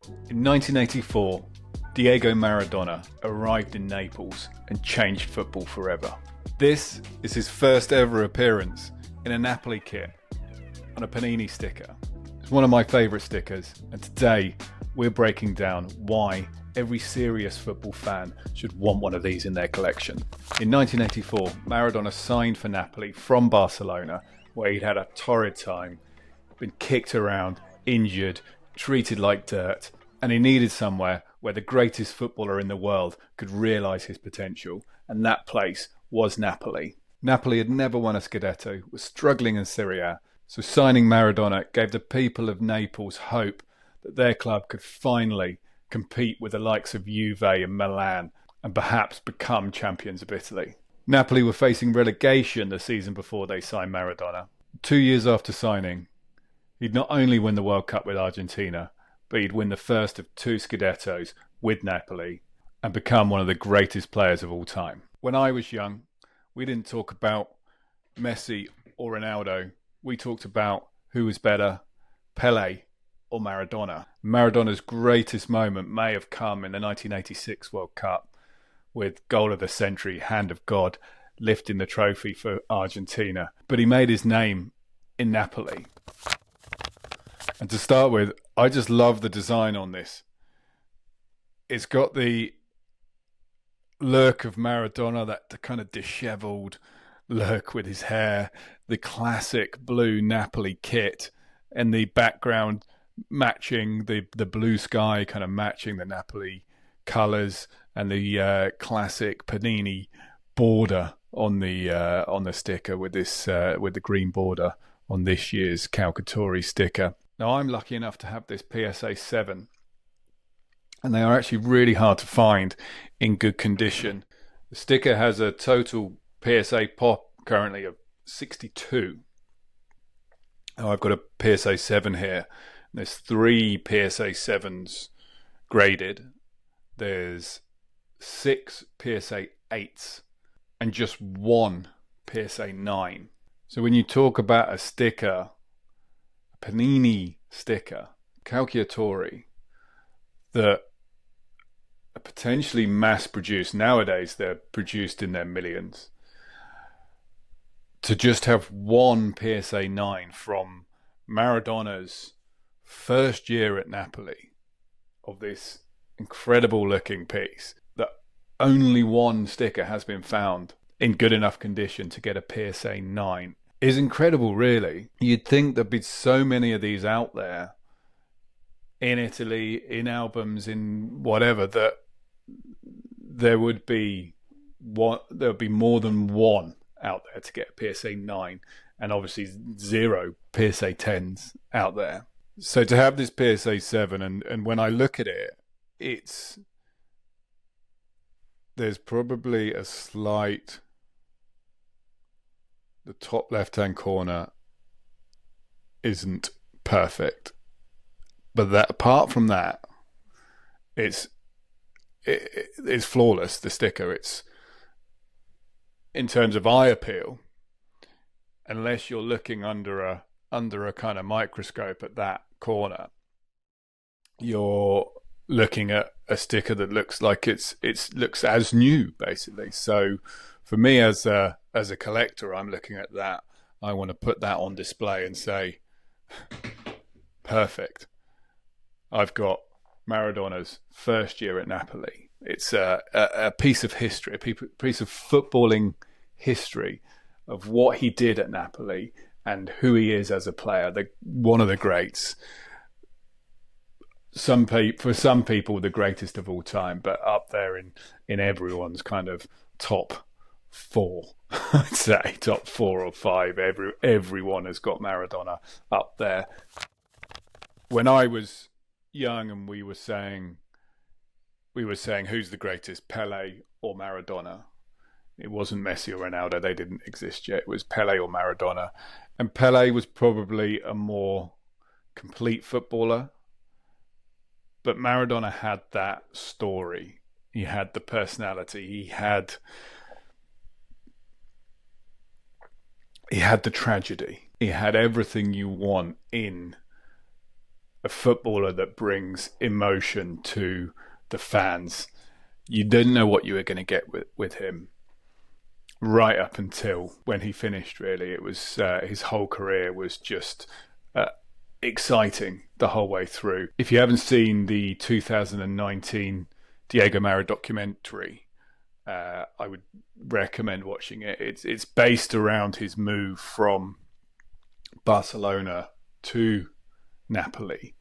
In 1984, Diego Maradona arrived in Naples and changed football forever. This is his first ever appearance in a Napoli kit on a Panini sticker. It's one of my favourite stickers, and today we're breaking down why every serious football fan should want one of these in their collection. In 1984, Maradona signed for Napoli from Barcelona, where he'd had a torrid time, been kicked around, injured, treated like dirt, and he needed somewhere where the greatest footballer in the world could realise his potential, and that place was Napoli. Napoli had never won a Scudetto, was struggling in Serie A, so signing Maradona gave the people of Naples hope that their club could finally compete with the likes of Juve and Milan and perhaps become champions of Italy. Napoli were facing relegation the season before they signed Maradona. 2 years after signing, he'd not only win the World Cup with Argentina, but he'd win the first of 2 Scudettos with Napoli and become one of the greatest players of all time. When I was young, we didn't talk about Messi or Ronaldo. We talked about who was better, Pelé or Maradona. Maradona's greatest moment may have come in the 1986 World Cup with goal of the century, hand of God, lifting the trophy for Argentina. But he made his name in Napoli. And to start with, I just love the design on this. It's got the look of Maradona, that kind of dishevelled look with his hair, the classic blue Napoli kit, and the background matching the blue sky, kind of matching the Napoli colours, and the classic Panini border on the sticker with the green border on this year's Calciatori sticker. Now, I'm lucky enough to have this PSA 7, and they are actually really hard to find in good condition. The sticker has a total PSA pop currently of 62. Now, I've got a PSA 7 here. There's 3 PSA 7s graded. There's 6 PSA 8s and just 1 PSA 9. So when you talk about a sticker, a Panini sticker, Calciatori, that are potentially mass produced, nowadays they're produced in their millions, to just have 1 PSA 9 from Maradona's first year at Napoli of this incredible looking piece, that only 1 sticker has been found in good enough condition to get a PSA 9, is incredible, really. You'd think there'd be so many of these out there in Italy, in albums, in whatever, that there would be more than 1 out there to get a PSA 9, and obviously 0 PSA 10s out there. So to have this PSA 7, and when I look at it, there's probably a slight, the top left-hand corner isn't perfect, but that apart from that, it's flawless. The sticker, it's, in terms of eye appeal, unless you're looking under a kind of microscope at that corner, you're looking at a sticker that looks like it looks as new, basically. So for me as a collector, I'm looking at that. I want to put that on display and say, perfect. I've got Maradona's first year at Napoli. It's a piece of history, a piece of footballing history of what he did at Napoli and who he is as a player. One of the greats. For some people, the greatest of all time, but up there in everyone's kind of top 4. I'd say top 4 or 5. Everyone has got Maradona up there. When I was young and we were saying who's the greatest, Pelé or Maradona, it wasn't Messi or Ronaldo. They didn't exist yet. It was Pelé or Maradona, and Pelé was probably a more complete footballer, but Maradona had that story. He had the personality. He had the tragedy. He had everything you want in a footballer that brings emotion to the fans. You didn't know what you were going to get with him right up until when he finished, really. It was his whole career was just exciting the whole way through. If you haven't seen the 2019 Diego Maradona documentary, I would recommend watching it. It's based around his move from Barcelona to Napoli,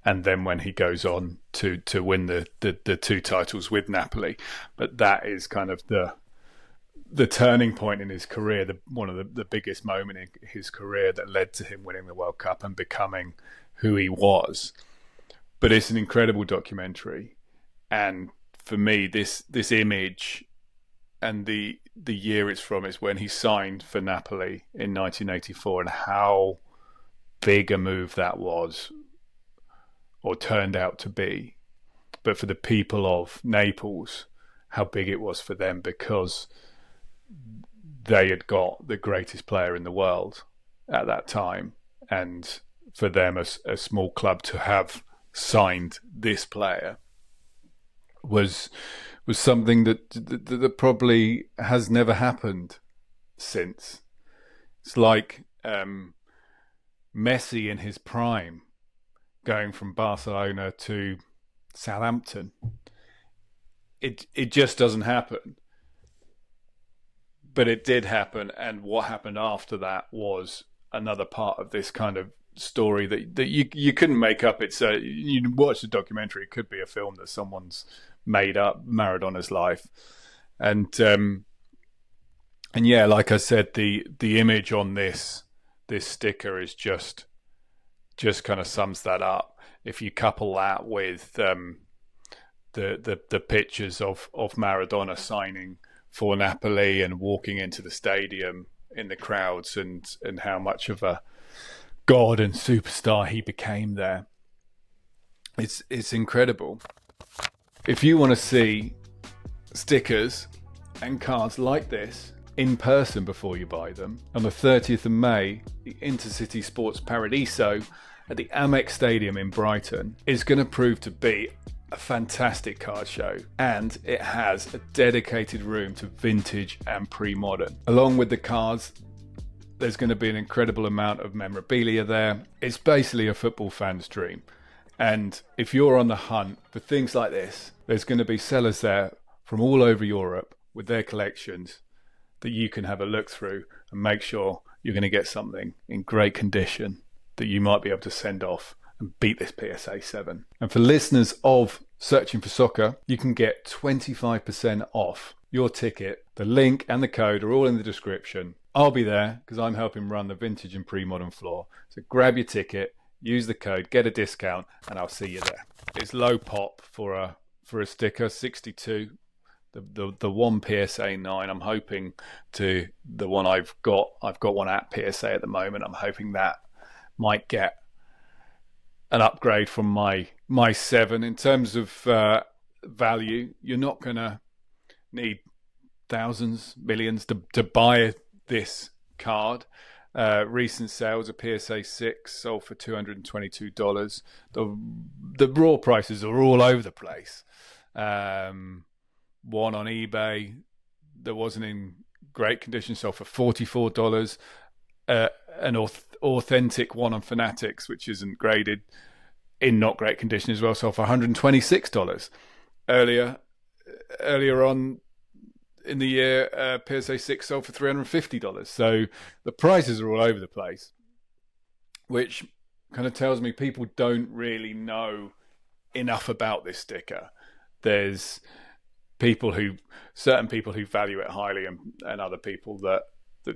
and then when he goes on to win the two titles with Napoli. But that is kind of the turning point in his career, one of the biggest moment in his career that led to him winning the World Cup and becoming who he was. But it's an incredible documentary, and for me, this image and the year it's from is when he signed for Napoli in 1984, and how big a move that was, or turned out to be. But for the people of Naples, how big it was for them, because they had got the greatest player in the world at that time, and for them, a small club, to have signed this player was something that probably has never happened since. It's like Messi in his prime going from Barcelona to Southampton. It just doesn't happen. But it did happen, and what happened after that was another part of this kind of story that you couldn't make up. It's you watch the documentary, it could be a film that someone's made up, Maradona's life. And yeah, like I said, the image on this sticker is just kind of sums that up. If you couple that with the pictures of Maradona signing for Napoli and walking into the stadium in the crowds, and how much of a god and superstar he became there, it's incredible. If you want to see stickers and cards like this in person before you buy them, on the 30th of May, the Intercity Sports Paradiso at the Amex Stadium in Brighton is going to prove to be a fantastic card show, and it has a dedicated room to vintage and pre-modern. Along with the cards, there's going to be an incredible amount of memorabilia there. It's basically a football fan's dream. And if you're on the hunt for things like this, there's going to be sellers there from all over Europe with their collections that you can have a look through and make sure you're going to get something in great condition that you might be able to send off and beat this PSA 7. And for listeners of Searching for Soccer, you can get 25% off your ticket. The link and the code are all in the description. I'll be there because I'm helping run the vintage and pre-modern floor. So grab your ticket, use the code, get a discount, and I'll see you there. It's low pop for a sticker, 62. The ONE PSA 9. I'm hoping to the one I've got one at PSA at the moment. I'm hoping that might get an upgrade from my 7. In terms of value, you're not going to need thousands, millions to buy this card. Recent sales, a PSA 6 sold for $222. The raw prices are all over the place. One on eBay that wasn't in great condition sold for $44. An authentic one on Fanatics, which isn't graded, in not great condition as well, sold for $126. Earlier on in the year, PSA 6 sold for $350. So the prices are all over the place, which kind of tells me people don't really know enough about this sticker. There's certain people who value it highly, and other people that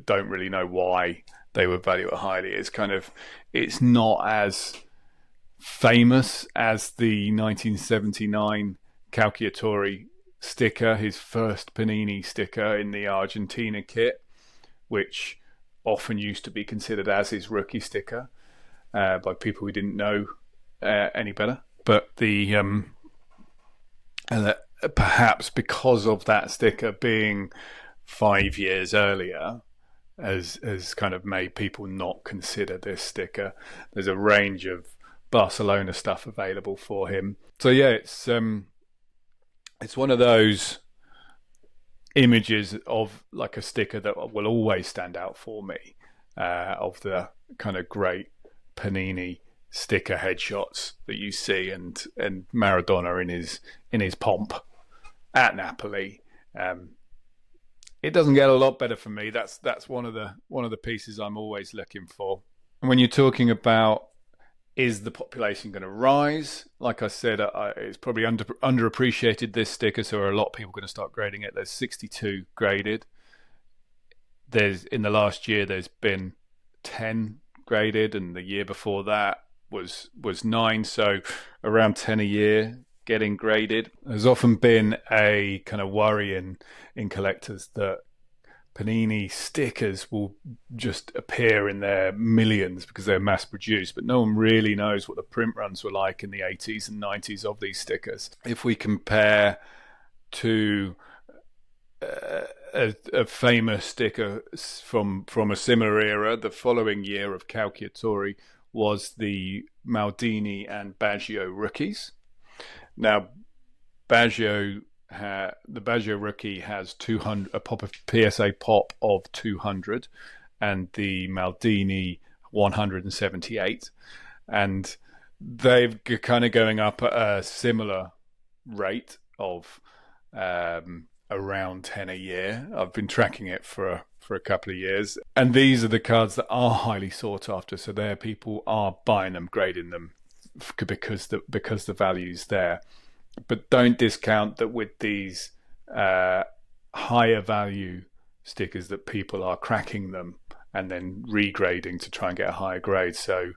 don't really know why they would value it highly. It's not as famous as the 1979 Calciatori sticker, his first Panini sticker in the Argentina kit, which often used to be considered as his rookie sticker by people who didn't know any better. But perhaps because of that sticker being 5 years earlier, has kind of made people not consider this sticker. There's a range of Barcelona stuff available for him. So yeah, it's one of those images of like a sticker that will always stand out for me, of the kind of great Panini sticker headshots that you see, and Maradona in his pomp at Napoli. It doesn't get a lot better for me. That's one of the pieces I'm always looking for. And when you're talking about, is the population going to rise? Like I said, it's probably underappreciated, this sticker, so a lot of people going to start grading it. There's 62 graded. In the last year there's been 10 graded, and the year before that was 9, so around 10 a year getting graded. There's often been a kind of worry in collectors that Panini stickers will just appear in their millions because they're mass produced, but no one really knows what the print runs were like in the 80s and 90s of these stickers. If we compare to a famous sticker from a similar era, the following year of Calciatori was the Maldini and Baggio rookies. Now, the Baggio rookie has 200, a PSA pop of 200, and the Maldini 178, and they're kind of going up at a similar rate of around 10 a year. I've been tracking it for a couple of years, and these are the cards that are highly sought after. So there, people are buying them, grading them because the value's there. But don't discount that with these higher value stickers that people are cracking them and then regrading to try and get a higher grade. So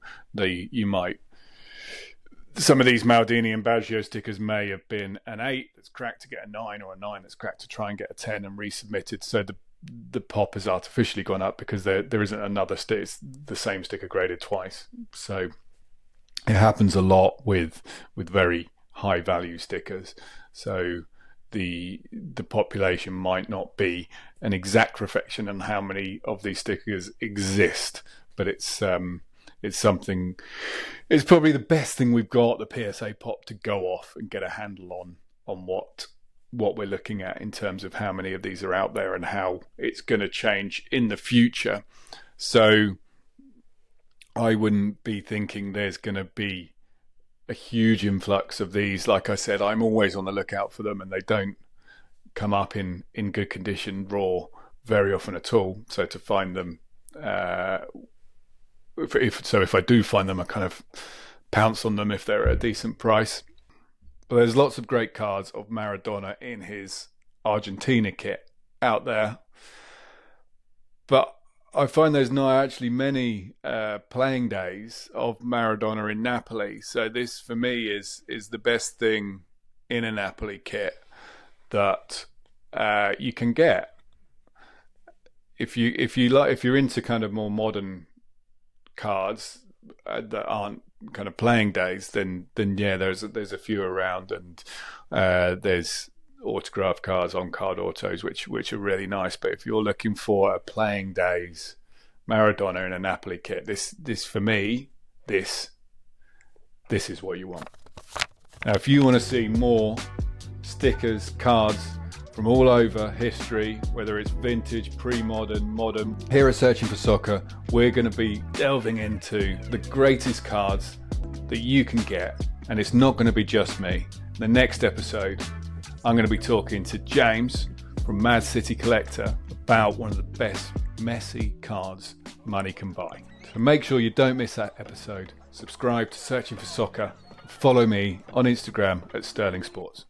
some of these Maldini and Baggio stickers may have been an 8 that's cracked to get a 9, or a 9 that's cracked to try and get a 10 and resubmitted. So the pop has artificially gone up because there isn't another stick. It's the same sticker graded twice. So it happens a lot with very high value stickers. So the population might not be an exact reflection on how many of these stickers exist, but it's something. It's probably the best thing we've got, the PSA pop, to go off and get a handle on what we're looking at in terms of how many of these are out there and how it's going to change in the future. So I wouldn't be thinking there's going to be a huge influx of these. Like I said, I'm always on the lookout for them, and they don't come up in good condition raw very often at all. So to find them, if I do find them, I kind of pounce on them if they're at a decent price. But there's lots of great cards of Maradona in his Argentina kit out there, but I find there's not actually many playing days of Maradona in Napoli. So this, for me, is the best thing in a Napoli kit that you can get. If you're into kind of more modern cards that aren't kind of playing days, then yeah, there's a few around, and there's autograph cards on card autos which are really nice. But if you're looking for a playing days Maradona in a Napoli kit, this for me, this is what you want. Now, if you want to see more stickers, cards from all over history, whether it's vintage, pre-modern, modern, here at Searching for Soccer, we're going to be delving into the greatest cards that you can get, and it's not going to be just me. The next episode, I'm going to be talking to James from Mad City Collector about one of the best messy cards money can buy. So make sure you don't miss that episode. Subscribe to Searching for Soccer. Follow me on Instagram at Sterling Sports.